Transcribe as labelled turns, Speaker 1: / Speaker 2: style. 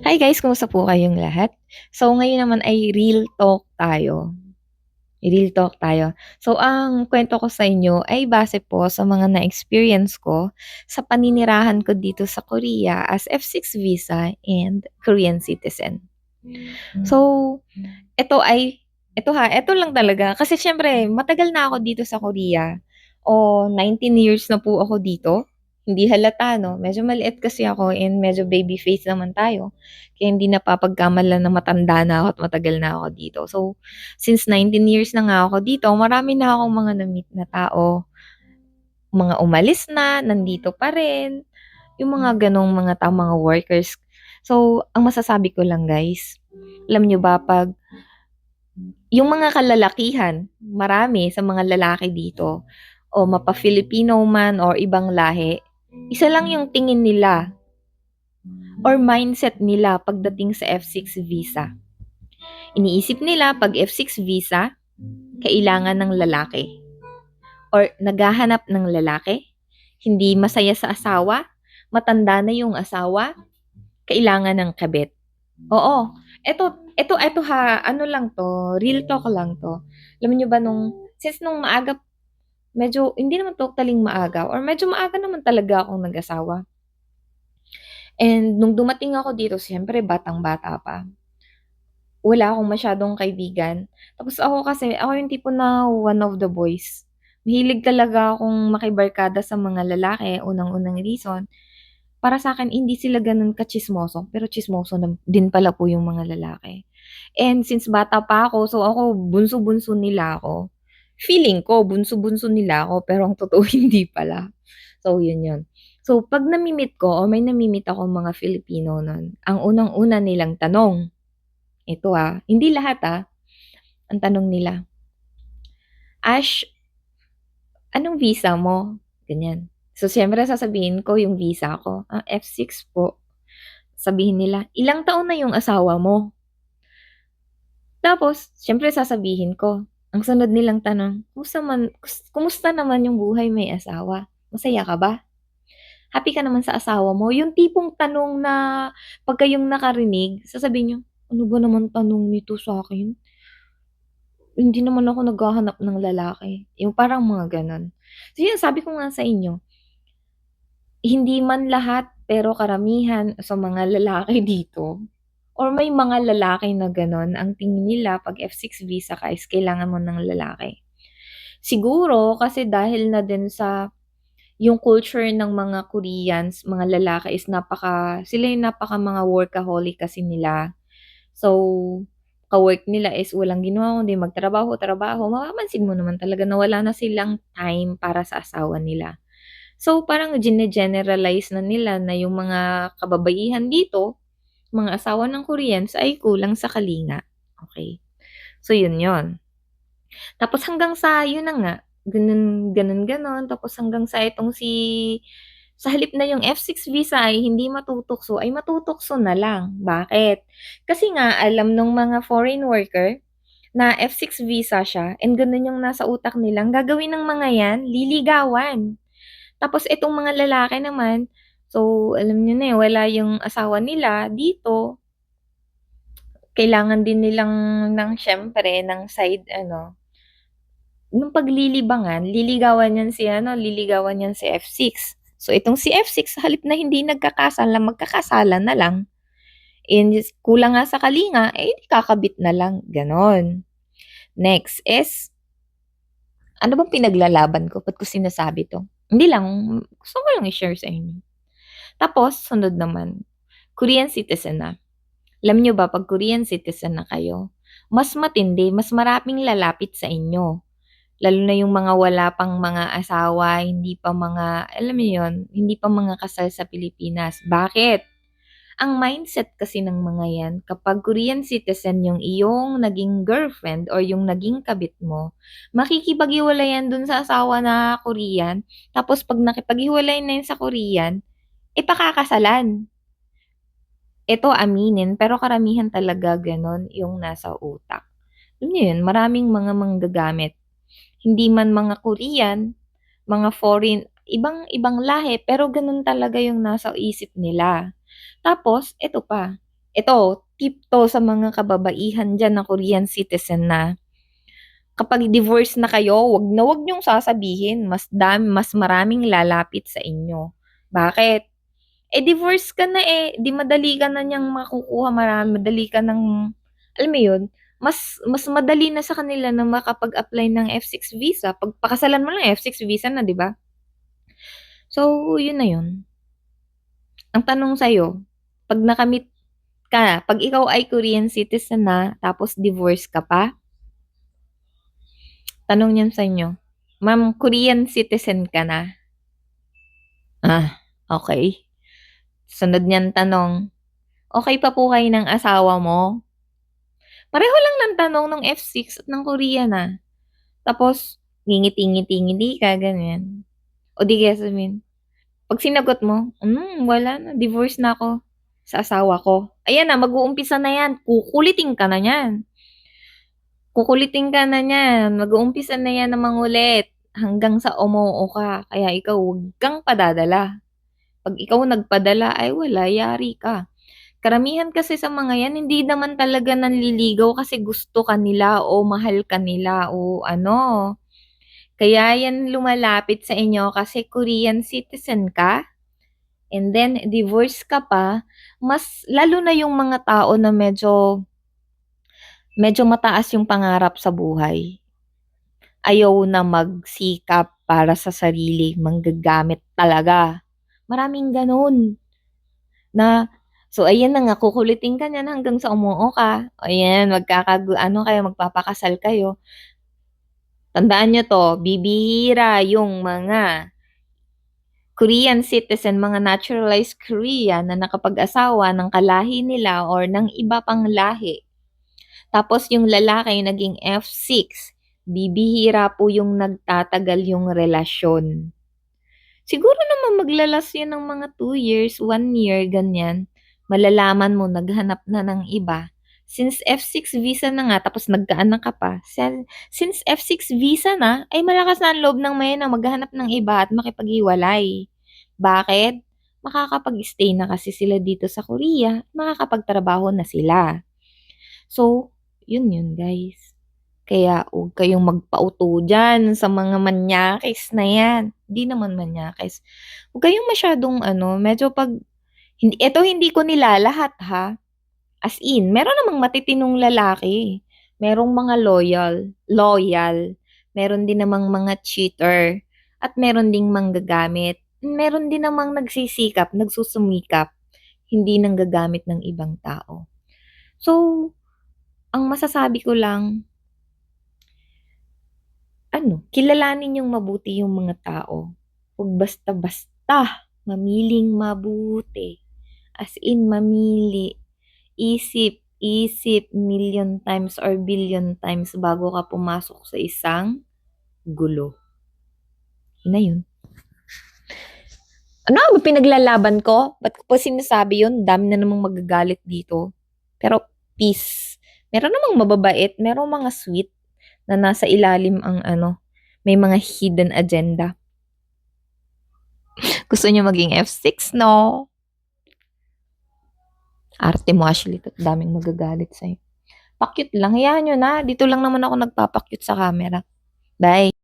Speaker 1: Hi guys, kumusta po kayong lahat? So ngayon naman ay real talk tayo. Real talk tayo. So ang kwento ko sa inyo ay base po sa mga na-experience ko sa paninirahan ko dito sa Korea as F6 visa and Korean citizen. So ito lang talaga kasi siyempre matagal na ako dito sa Korea. O 19 years na po ako dito. Hindi halata 'no, medyo maliit kasi ako and medyo baby face naman tayo. Kaya hindi napapagkamalan na matanda na ako at matagal na ako dito. So, since 19 years na nga ako dito, marami na akong mga na-meet na tao, mga umalis na, nandito pa rin, yung mga gano'ng mga tao, mga workers. So, ang masasabi ko lang guys, alam niyo ba 'pag yung mga kalalakihan, marami sa mga lalaki dito o mapa-Filipino man or ibang lahi, isa lang yung tingin nila or mindset nila pagdating sa F6 visa. Iniisip nila 'pag F6 visa, kailangan ng lalaki or naghahanap ng lalaki, hindi masaya sa asawa, matanda na yung asawa, kailangan ng kabit. Oo, eto ha, ano lang 'to, real talk lang 'to. Alam niyo ba nung maaga, medyo hindi naman totaling maaga or medyo maaga naman talaga akong nag-asawa. And nung dumating ako dito siyempre batang-bata pa, wala akong masyadong kaibigan. Tapos ako yung tipo na one of the boys. Mahilig talaga akong makibarkada sa mga lalaki, unang-unang reason, para sa'kin hindi sila gano'n ka-tsismoso, pero tsismoso din pala po yung mga lalaki. And since bata pa ako, so ako bunso-bunso nila ako. Feeling ko bunso-bunso nila ako, pero ang totoo hindi pala. So yun. So 'pag nami-meet ko o may nami-meet akong mga Filipino nun, ang unang-una nilang tanong, ito, hindi lahat, ang tanong nila, "Ash, anong visa mo?" Ganyan. So siyempre sasabihin ko yung visa ko, F6 po." Sabihin nila, "Ilang taon na yung asawa mo?" Tapos siyempre sasabihin ko, ang sunod nilang tanong, "Kumusta naman yung buhay may asawa? Masaya ka ba? Happy ka naman sa asawa mo?" Yung tipong tanong na pagka yung nakarinig sasabihin niyo, "Ano ba naman tanong nito sa'kin? Hindi naman ako naghahanap ng lalaki." Yung parang mga gano'n. So yun, sabi ko nga sa inyo, hindi man lahat pero karamihan sa mga lalaki dito or may mga lalaki na gano'n, ang tingin nila 'pag F6 visa ka is kailangan mo ng lalaki. Siguro kasi dahil na din sa yung culture ng mga Koreans, mga lalaki is sila yung mga workaholic kasi nila. So, ka-work nila is walang ginawa kundi magtrabaho, trabaho. Mapapansin mo naman talaga na wala na silang time para sa asawa nila. So, parang gine-generalize na nila na yung mga kababaihan dito, mga asawa ng Koreans ay kulang sa kalinga. Okay. So, yun. Tapos hanggang sa yun na nga, ganun, ganun, gano'n. Tapos hanggang sa sa halip na yung F6 visa ay hindi matutukso, ay matutukso na lang. Bakit? Kasi nga alam nung mga foreign worker na F6 visa siya and gano'n yung nasa utak nila, ang gagawin ng mga 'yan, liligawan. Tapos itong mga lalaki naman, so alam niyo na, wala yung asawa nila dito, kailangan din nilang siyempre ng side ano, nung paglilibangan, liligawan niyan si F6. So itong si F6 sa halip na hindi nagkakasala, magkakasala na lang, and kulang nga sa kalinga, di kakabit na lang, gano'n. Next is, ano bang pinaglalaban ko, ba't ko sinasabi 'to? Hindi lang, gusto ko lang i-share sa inyo. Tapos sunod naman, Korean citizen na. Alam niyo ba 'pag Korean citizen na kayo, mas matindi, mas maraming lalapit sa inyo. Lalo na yung mga wala pang mga asawa, hindi pa mga alam mo yun, hindi pa mga kasal sa Pilipinas. Bakit? Ang mindset kasi ng mga yan, kapag Korean citizen yung iyong naging girlfriend or yung naging kabit mo, makikipaghiwalay yan dun sa asawa na Korean, tapos 'pag nakipaghiwalay na yun sa Korean, pakakasalan. Ito aminin, pero karamihan talaga gano'n yung nasa utak. Alam niyo yun, maraming mga manggagamit. Hindi man mga Korean, mga foreign, ibang-ibang lahi, pero gano'n talaga yung nasa isip nila. Tapos eto pa, Ito, tip 'to sa mga kababaihan diyan na Korean citizen na kapag divorce na kayo, wag niyong sasabihin mas maraming lalapit sa inyo. Bakit? Eh, divorce ka na eh, 'di madali ka na niyang makukuha, madali ka ng alam mo 'yun, mas madali na sa kanila na makapag-apply ng F6 visa, pagpakasalan mo lang F6 visa na, 'di ba? So, 'yun na 'yun. Ang tanong sa'yo, 'pag nakamit ka, 'pag ikaw ay Korean citizen na tapos divorce ka pa, tanong niyan sa inyo, "Ma'am, Korean citizen ka na?" Okay. Sunod niyan tanong, "Okey pa po kayo ng asawa mo?" Pareho lang ng tanong ng F6 at ng Korean, tapos ngingiti-ngiti-ngiti ka, ganyan. O di kaya sabihin, 'pag sinagot mo, wala na, divorce na ako sa asawa ko." Ayan na, mag-uumpisa na 'yan, kukulitin ka na niyan. Kukulitin ka na niyan, mag-uumpisa na 'yan na mangulit hanggang sa umoo ka. Kaya ikaw huwag kang padadala. 'Pag ikaw nagpadala ay wala, yari ka. Karamihan kasi sa mga 'yan hindi naman talaga nanliligaw kasi gusto ka nila o mahal ka nila o ano. Kaya 'yan lumalapit sa inyo kasi Korean citizen ka and then divorce ka pa, mas lalo na yung mga tao na medyo medyo mataas yung pangarap sa buhay. Ayaw na magsikap para sa sarili, manggagamit talaga. Maraming gano'n na so ayan na nga, kukulitin ka niyan hanggang sa umuo ka. Ayan, ano kayo, magpapakasal kayo. Tandaan niyo 'to, bibihira yung mga Korean citizen, mga naturalized Korean na nakapag-asawa ng kalahi nila or ng iba pang lahi. Tapos yung lalaki naging F6, bibihira po yung nagtatagal yung relasyon. Siguro naman maglalas yun ng mga 2 years, 1 year, ganyan. Malalaman mo naghanap na ng iba. Since F6 visa na nga tapos nagkaanak ka pa, since F6 visa na, ay malakas na ang loob ng mayan na maghanap ng iba at makipaghiwalay. Bakit? Makakapag-stay na kasi sila dito sa Korea, makakapagtrabaho na sila. So, yun yun guys. Kaya huwag kayong magpauto dyan sa mga manyakis na yan. Hindi naman manyakis. Huwag kayong masyadong medyo hindi ko nilalahat ha. As in, meron namang matitinong lalaki. Merong mga loyal. Meron din namang mga cheater. At meron ding manggagamit. Meron din namang nagsisikap, nagsusumikap, hindi nanggagamit ng ibang tao. So, ang masasabi ko lang, kilalanin niyong mabuti yung mga tao. Huwag basta-basta mamiling mabuti. As in, mamili. Isip, isip million times or billion times bago ka pumasok sa isang gulo. Yun na yun. Ano ba pinaglalaban ko? Ba't ko pa sinasabi yun? Dami na namang magagalit dito. Pero peace. Meron namang mababait, merong mga sweet na nasa ilalim ang may mga hidden agenda. Gusto niyo maging F6, no? Arte mo, Ashley. Daming magagalit sa'yo. Pakyut lang. Hayaan nyo na. Dito lang naman ako nagpapakyut sa camera. Bye.